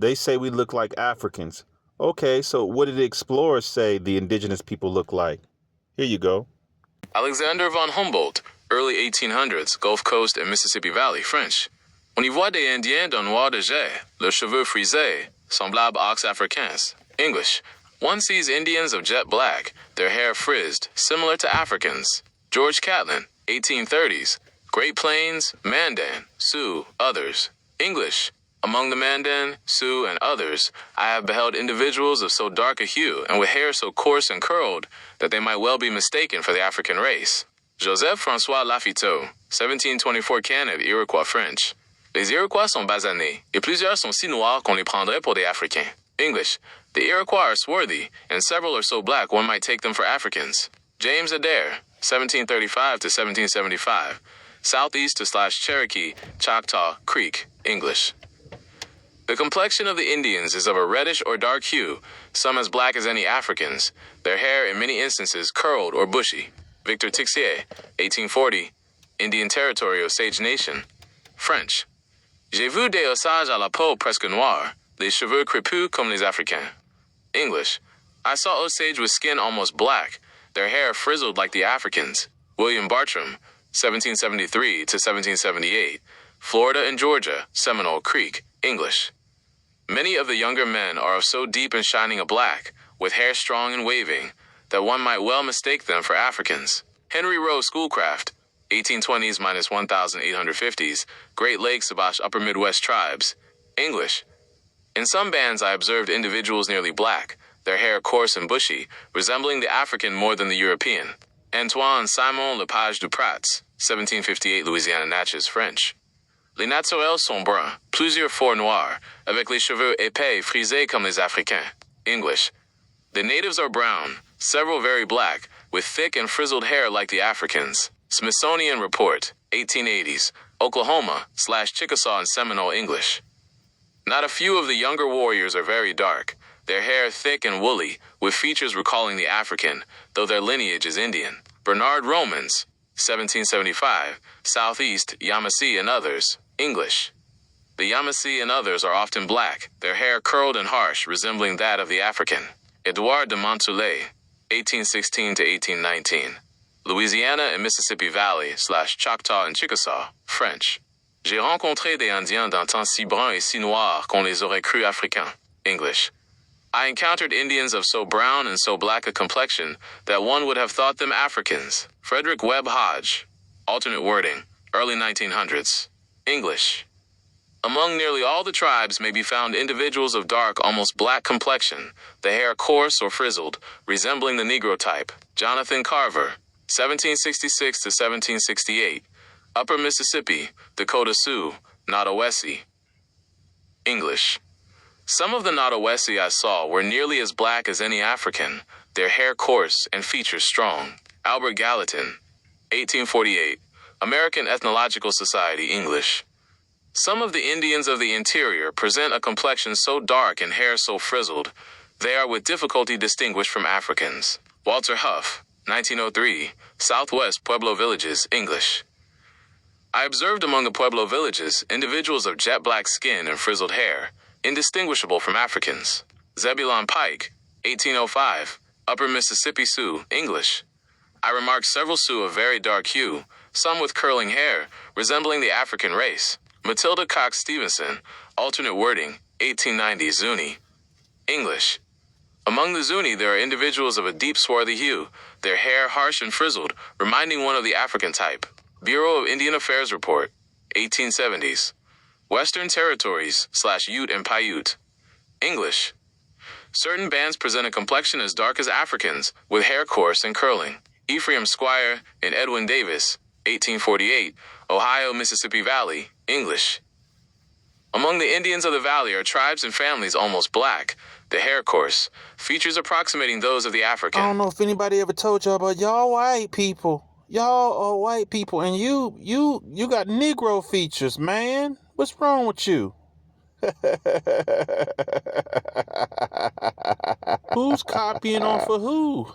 They say we look like Africans. Okay, so what did the explorers say the indigenous people look like? Here you go. Alexander von Humboldt, early 1800s, Gulf Coast and Mississippi Valley, French. On y voit des Indiens d'un noir de jet, leurs cheveux frisés, semblables aux Africains, English. One sees Indians of jet black, their hair frizzed, similar to Africans. George Catlin, 1830s, Great Plains, Mandan, Sioux, others, English. Among the Mandan, Sioux, and others, I have beheld individuals of so dark a hue and with hair so coarse and curled that they might well be mistaken for the African race. Joseph-François Lafitteau, 1724 canon of Iroquois French. Les Iroquois sont basanés, et plusieurs sont si noirs qu'on les prendrait pour des Africains. English. The Iroquois are swarthy, and several are so black one might take them for Africans. James Adair, 1735 to 1775. Southeast to / Cherokee, Choctaw, Creek, English. The complexion of the Indians is of a reddish or dark hue, some as black as any Africans, their hair in many instances curled or bushy. Victor Tixier, 1840, Indian Territory Osage Nation, French. J'ai vu des Osages à la peau presque noire, les cheveux crépus comme les Africains. English. I saw Osage with skin almost black, their hair frizzled like the Africans. William Bartram, 1773 to 1778, Florida and Georgia, Seminole Creek, English. Many of the younger men are of so deep and shining a black, with hair strong and waving, that one might well mistake them for Africans. Henry Rowe Schoolcraft, 1820s - 1850s, Great Lakes / Upper Midwest tribes, English. In some bands I observed individuals nearly black, their hair coarse and bushy, resembling the African more than the European. Antoine Simon Lepage Dupratz, 1758 Louisiana Natchez, French. Les naturels sont bruns, plusieurs fois noirs, avec les cheveux épais frisés comme les Africains. English. The natives are brown, several very black, with thick and frizzled hair like the Africans. Smithsonian Report, 1880s, Oklahoma / Chickasaw and Seminole, English. Not a few of the younger warriors are very dark, their hair thick and woolly, with features recalling the African, though their lineage is Indian. Bernard Romans, 1775, Southeast, Yamasee and others, English. The Yamasee and others are often black, their hair curled and harsh, resembling that of the African. Edouard de Montoulay, 1816 to 1819. Louisiana and Mississippi Valley / Choctaw and Chickasaw, French. J'ai rencontré des Indiens d'un temps si bruns et si noirs qu'on les aurait crus africains, English. I encountered Indians of so brown and so black a complexion that one would have thought them Africans. Frederick Webb Hodge, alternate wording, early 1900s, English. Among nearly all the tribes may be found individuals of dark, almost black complexion, the hair coarse or frizzled, resembling the Negro type. Jonathan Carver, 1766 to 1768, Upper Mississippi, Dakota Sioux, Nottawesi, English. Some of the Nottawesi I saw were nearly as black as any African, their hair coarse and features strong. Albert Gallatin, 1848, American Ethnological Society, English. Some of the Indians of the interior present a complexion so dark and hair so frizzled, they are with difficulty distinguished from Africans. Walter Huff, 1903, Southwest Pueblo Villages, English. I observed among the Pueblo villages individuals of jet black skin and frizzled hair, indistinguishable from Africans. Zebulon Pike, 1805, Upper Mississippi Sioux, English. I remarked several Sioux of very dark hue, some with curling hair, resembling the African race. Matilda Cox Stevenson, alternate wording, 1890, Zuni, English. Among the Zuni there are individuals of a deep swarthy hue, their hair harsh and frizzled, reminding one of the African type. Bureau of Indian Affairs Report, 1870s. Western Territories / Ute and Paiute, English. Certain bands present a complexion as dark as Africans, with hair coarse and curling. Ephraim Squire and Edwin Davis, 1848, Ohio, Mississippi Valley, English. Among the Indians of the valley are tribes and families almost black, the hair coarse, features approximating those of the African. I don't know if anybody ever told y'all, but y'all white people. Y'all are white people, and you got Negro features, man. What's wrong with you? Who's copying off of who?